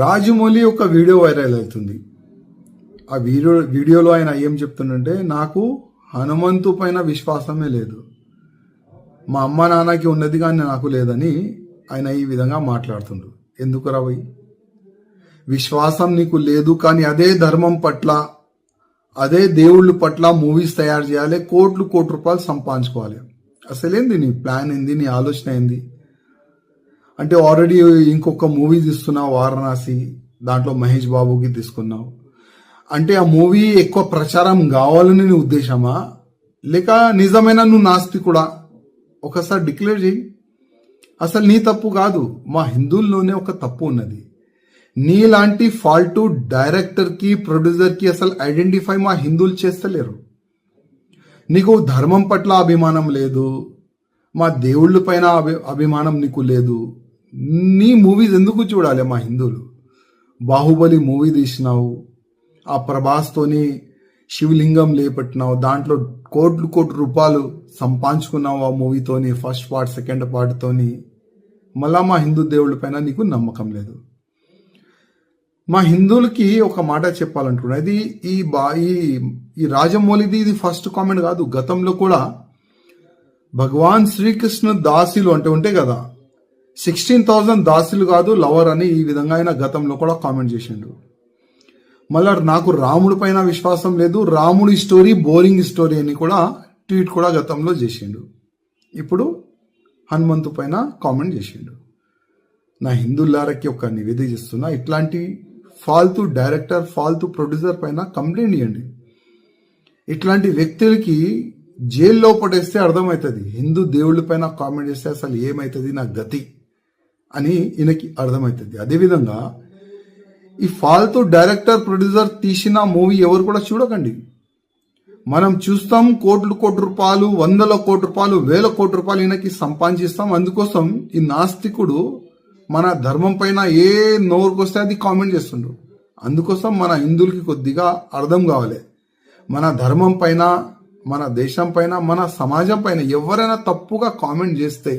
రాజమౌళి ఒక video viral అవుతుంది. ఆ వీడియోలో ఆయన ఏం చెప్తుండంటే, నాకు హనుమంతు పైన విశ్వాసమే లేదు, మా అమ్మ నాన్నకి ఉన్నది కానీ నాకు లేదని ఆయన ఈ విధంగా మాట్లాడుతుండ్రు. ఎందుకు రావై విశ్వాసం నీకు లేదు, కానీ అదే ధర్మం పట్ల అదే దేవుళ్ళ పట్ల మూవీస్ తయారు చేయాలి, కోట్లు రూపాయలు సంపాదించుకోవాలి. అసలేంది నీ ప్లాన్ ఏంది, నీ ఆలోచన ఏంది? అంటే ఆల్రెడీ ఇంకొక మూవీ తీస్తున్నావు వారణాసి, దాంట్లో మహేష్ బాబుకి తీసుకున్నావు. అంటే ఆ మూవీ ఎక్కువ ప్రచారం కావాలని నీ ఉద్దేశమా, లేక నిజమైన నువ్వు నాస్తికుడా? ఒకసారి డిక్లేర్ చేయి. అసలు నీ తప్పు కాదు, మా హిందువుల్లోనే ఒక తప్పు ఉన్నది. నీలాంటి ఫాల్ట్ డైరెక్టర్కి ప్రొడ్యూసర్కి అసలు ఐడెంటిఫై మా హిందువులు చేస్తలేరు. నీకు ధర్మం పట్ల అభిమానం లేదు, మా దేవుళ్ళ పైన అభిమానం నీకు లేదు. నీ మూవీస్ ఎందుకు చూడాలి మా హిందువులు? బాహుబలి మూవీ తీసినావు, ఆ ప్రభాస్తోని శివలింగం లేపట్టినావు, దాంట్లో కోట్లు రూపాయలు సంపాదించుకున్నావు ఆ మూవీతోని, ఫస్ట్ పార్ట్ సెకండ్ పార్ట్తోని. మళ్ళా మా హిందూ దేవుళ్ళ పైన నీకు నమ్మకం లేదు. మా హిందువులకి ఒక మాట చెప్పాలంటున్నా, ఇది ఈ రాజమౌళిది ఇది ఫస్ట్ కామెంట్ కాదు. గతంలో కూడా భగవాన్ శ్రీకృష్ణ దాసులు అంటే ఉంటాయి కదా, 16,000 దాసులు కాదు లవర్ అని ఈ విధంగా ఆయన గతంలో కూడా కామెంట్ చేసిండు. మళ్ళా నాకు రాముడి పైన విశ్వాసం లేదు, రాముడి స్టోరీ బోరింగ్ స్టోరీ అని కూడా ట్వీట్ కూడా గతంలో చేసిండు. ఇప్పుడు హనుమంతు పైన కామెంట్ చేసిండు. నా హిందువులారకి ఒక నివేదిక చేస్తున్నా, ఇట్లాంటి ఫాల్తూ డైరెక్టర్ ఫాల్తూ ప్రొడ్యూసర్ పైన కంప్లైంట్ ఇవ్వండి. ఇట్లాంటి వ్యక్తులకి జైల్లో పడేస్తే అర్థమవుతుంది, హిందూ దేవుళ్ళ పైన కామెంట్ చేస్తే అసలు ఏమవుతుంది నా గతి అని ఈయనకి అర్థమవుతుంది. అదేవిధంగా ఈ ఫాల్తూ డైరెక్టర్ ప్రొడ్యూసర్ తీసిన మూవీ ఎవరు కూడా చూడకండి. మనం చూస్తాం కోట్లు రూపాయలు, 100 కోట్ల రూపాయలు, 1000 కోట్ల రూపాయలు ఈయనకి సంపాదిస్తాం. అందుకోసం ఈ నాస్తికుడు మన ధర్మం పైన ఏ నోరుకొస్తే అది కామెంట్ చేస్తుండ్రు. అందుకోసం మన హిందువులకి కొద్దిగా అర్థం కావాలి, మన ధర్మం పైన, మన దేశం పైన, మన సమాజం పైన ఎవరైనా తప్పుగా కామెంట్ చేస్తే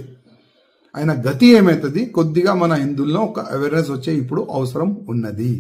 ఆయన గతి ఏమవుతుంది, కొద్దిగా మన హిందువుల్లో ఒక అవేర్నెస్ వచ్చే ఇప్పుడు అవసరం ఉన్నది.